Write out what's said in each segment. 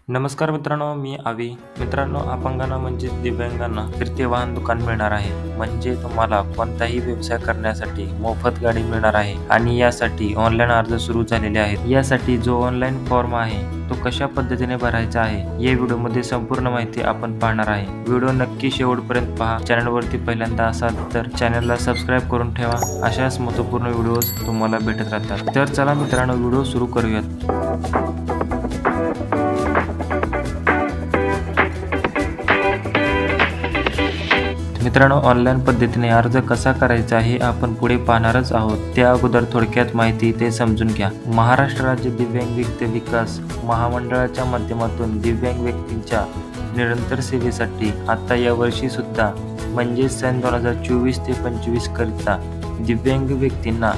नमस्कार मित्रांनो, मी आवी. मित्रांनो, अपंगांना म्हणजे दिव्यांगांना फिरते वाहन दुकान मिळणार आहे. म्हणजे तुम्हाला कोणताही व्यवसाय करण्यासाठी मोफत गाडी मिळणार आहे आणि यासाठी ऑनलाईन अर्ज सुरू झालेले आहेत. यासाठी जो ऑनलाईन फॉर्म आहे तो कशा पद्धतीने भरायचा आहे या व्हिडिओमध्ये संपूर्ण माहिती आपण पाहणार आहे. व्हिडिओ नक्की शेवटपर्यंत पहा. चॅनलवरती पहिल्यांदा असाल तर चॅनलला सबस्क्राईब करून ठेवा. अशाच महत्त्वपूर्ण व्हिडिओज तुम्हाला भेटत राहतात. तर चला मित्रांनो, व्हिडिओ सुरू करूयात. मित्रांनो, ऑनलाईन पद्धतीने अर्ज कसा करायचा हे आपण पुढे पाहणारच आहोत. त्या अगोदर थोडक्यात माहिती ते समजून घ्या. महाराष्ट्र राज्य दिव्यांग व्यक्ती विकास महामंडळाच्या माध्यमातून दिव्यांग व्यक्तींच्या निरंतर सेवेसाठी आता या वर्षी सुद्धा म्हणजे सन 2024 ते 25 करिता दिव्यांग व्यक्तींना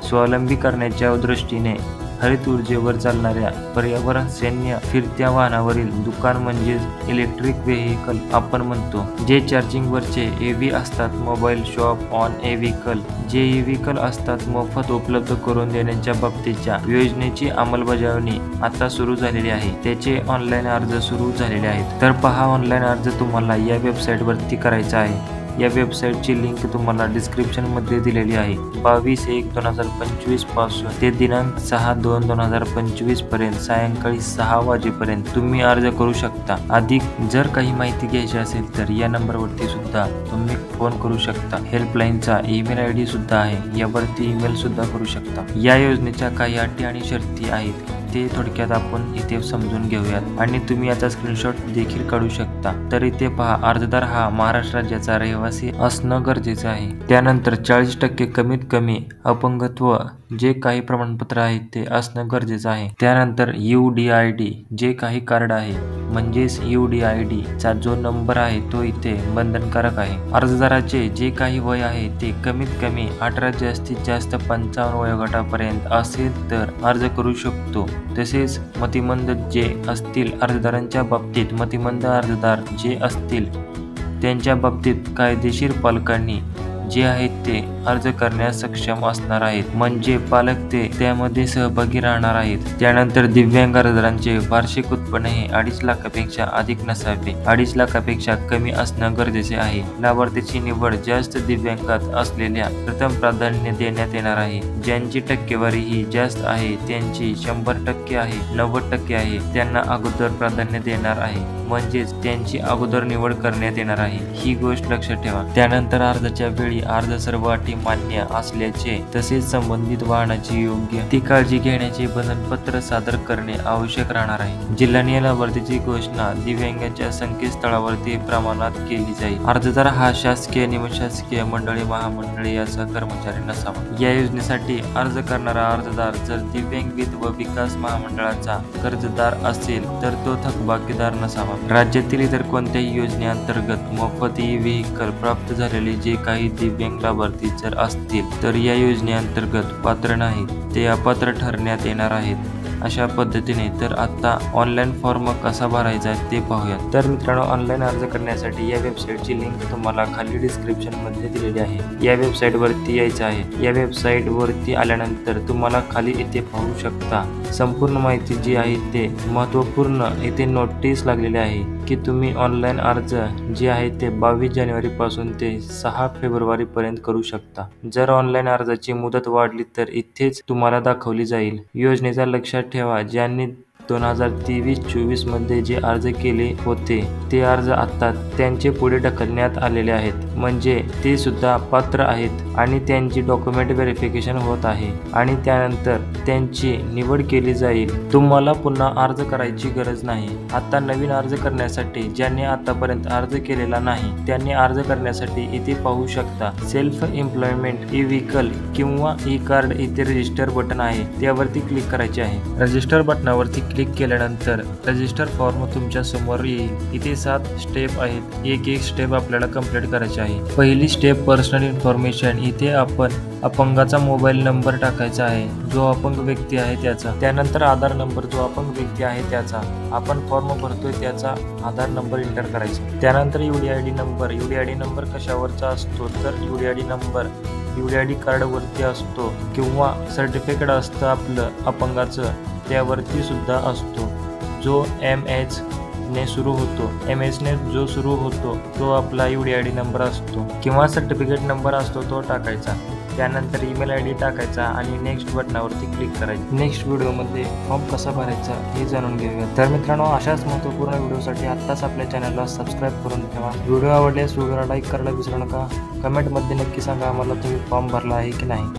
स्वावलंबी करण्याच्या दृष्टीने हरित ऊर्जेवर चालणाऱ्या पर्यावरण सैन्य फिरत्या वाहनावरील दुकान म्हणजेच इलेक्ट्रिक व्हेकल आपण म्हणतो, जे चार्जिंगवरचे EV असतात, mobile shop on A vehicle जे व्हेकल असतात, मोफत उपलब्ध करून देण्याच्या बाबतीच्या योजनेची अंमलबजावणी आता सुरू झालेली आहे. त्याचे ऑनलाईन अर्ज सुरू झालेले आहेत. तर पहा, ऑनलाईन अर्ज तुम्हाला या वेबसाईटवरती करायचा आहे. या वेबसाईटची लिंक तुम्हाला डिस्क्रिप्शनमध्ये दिलेली आहे. 22/1/2025 पासून ते दिनांक 6/2/2025 पर्यंत सायंकाळी 6 वाजेपर्यंत तुम्ही अर्ज करू शकता. अधिक जर काही माहिती घ्यायची असेल तर या नंबरवरती सुद्धा तुम्ही फोन करू शकता. हेल्पलाईनचा ईमेल ID सुद्धा आहे, यावरती ईमेल सुद्धा करू शकता. या योजनेच्या काही अटी आणि शर्ती आहेत, ते थोडक्यात आपण इथे समजून घेऊयात आणि तुम्ही याचा स्क्रीनशॉट देखील काढू शकता. तर इथे पहा, अर्जदार हा महाराष्ट्र राज्याचा रहिवासी असणं गरजेचं आहे. त्यानंतर 40% कमीत कमी अपंगत्व जे काही प्रमाणपत्र आहे ते असणं गरजेचं आहे. त्यानंतर UDID जे काही कार्ड आहे म्हणजेच UDID चा जो नंबर आहे तो इथे बंधनकारक आहे. अर्जदाराचे जे काही वय आहे ते कमीत कमी 18 जास्तीत जास्त 55 वयोगटापर्यंत असेल तर अर्ज करू शकतो. तसेच मतिमंद जे असतील अर्जदारांच्या बाबतीत, मतिमंद अर्जदार जे असतील त्यांच्या बाबतीत कायदेशीर पालकांनी जे आहेत ते अर्ज करण्यास सक्षम असणार आहेत, म्हणजे पालक ते त्यामध्ये सहभागी राहणार आहेत. त्यानंतर दिव्यांग अर्जदारांचे वार्षिक उत्पन्न हे 2.5 लाखापेक्षा अधिक नसावे, 2.5 लाखापेक्षा कमी असणं गरजेचे आहे. लाभार्थीची निवड जास्त दिव्यांगात असलेल्या प्रथम प्राधान्य देण्यात येणार आहे. ज्यांची टक्केवारी ही जास्त आहे, त्यांची 100% आहे, 90% आहे, त्यांना अगोदर प्राधान्य देणार आहे, म्हणजेच त्यांची अगोदर निवड करण्यात येणार आहे. ही गोष्ट लक्षात ठेवा. त्यानंतर अर्जाच्या वेळी अर्ज सर्व अटी मान्य असल्याचे तसेच संबंधित वाहनाची योग्य ती काळजी घेण्याचे बंधनपत्र सादर करणे आवश्यक राहणार आहे. जिल्हा लाभार्थीची घोषणा दिव्यांगाच्या संकेतस्थळावरती प्रमाणात केली जाईल. अर्जदार हा शासकीय, निमशासकीय मंडळे, महामंडळे याचा कर्मचारी नसावा. या योजनेसाठी अर्ज करणारा अर्जदार जर दिव्यांग वित्त व विकास महामंडळाचा कर्जदार असेल तर तो थकबाकीदार नसावा. राज्यातील इतर कोणत्याही योजनेअंतर्गत मोफत व्हेकल प्राप्त झालेले जे काही दिव्यांग लाभार्थी जर असतील तर या योजनेअंतर्गत पात्र नाहीत, ते अपात्र ठरण्यात येणार आहेत. अशा पद्धतीने तर आता ऑनलाईन फॉर्म कसा भरायचा ते पाहूयात. तर मित्रांनो, ऑनलाईन अर्ज करण्यासाठी या वेबसाईटची लिंक तुम्हाला खाली डिस्क्रिप्शनमध्ये दिलेली आहे. या वेबसाईटवरती यायचं आहे. या वेबसाईटवरती आल्यानंतर तुम्हाला खाली इथे पाहू शकता संपूर्ण माहिती जी आहे ते महत्त्वपूर्ण इथे नोटीस लागलेली आहे की तुम्ही ऑनलाईन अर्ज जे आहे ते 22 जानेवारीपासून ते 6 फेब्रुवारीपर्यंत करू शकता. जर ऑनलाईन अर्जाची मुदत वाढली तर इथेच तुम्हाला दाखवली जाईल. योजनेचा लक्षात ठेवा, ज्यांनी 2023-24 मध्ये जे अर्ज केले होते ते अर्ज आता त्यांचे पुढे ढकलण्यात आलेले आहेत, म्हणजे ते सुद्धा पात्र आहेत आणि त्यांची डॉक्युमेंट व्हेरिफिकेशन होत आहे आणि त्यानंतर त्यांची निवड केली जाईल. तुम्हाला पुन्हा अर्ज करायची गरज नाही. आता नवीन अर्ज करण्यासाठी ज्यांनी आतापर्यंत अर्ज केलेला नाही त्यांनी अर्ज करण्यासाठी इथे पाहू शकता सेल्फ एम्प्लॉयमेंट व्हेकल किंवा कार्ड इथे रजिस्टर बटन आहे, त्यावरती क्लिक करायचे आहे. रजिस्टर बटनावरती क्लिक केल्यानंतर रजिस्टर फॉर्म तुमच्या समोर येईल. इथे 7 स्टेप आहेत. एक स्टेप आपल्याला कंप्लीट करायची आहे. पहिली स्टेप पर्सनल इन्फॉर्मेशन. इथे आपण अपंगाचा मोबाईल नंबर टाकायचा आहे, जो अपंग व्यक्ती आहे त्याचा. त्यानंतर आधार नंबर, जो अपंग व्यक्ती आहे त्याचा. आपण फॉर्म भरतोय त्याचा आधार नंबर एंटर करायचा. त्यानंतर UDID नंबर. UDID नंबर कशावरचा असतो तर UDID नंबर UDID कार्ड वरती असतो किंवा सर्टिफिकेट असतं आपलं अपंगाचं त्यावरती सुद्धा असतो. जो MS ने सुरू होतो, MS ने जो सुरू होतो तो आपला UDID नंबर असतो किंवा सर्टिफिकेट नंबर असतो तो टाकायचा. त्यानंतर ईमेल ID टाकायचा आणि नेक्स्ट बटनावरती क्लिक करायचं. नेक्स्ट व्हिडिओमध्ये फॉर्म कसा भरायचा हे जाणून घेऊया. तर मित्रांनो, अशाच महत्त्वपूर्ण व्हिडिओसाठी आत्ताच आपल्या चॅनलला सबस्क्राईब करून ठेवा. व्हिडिओ आवडल्यास व्हिडिओला लाईक करायला विसरू नका. कमेंटमध्ये नक्की सांगा आम्हाला तुम्ही फॉर्म भरला आहे की नाही.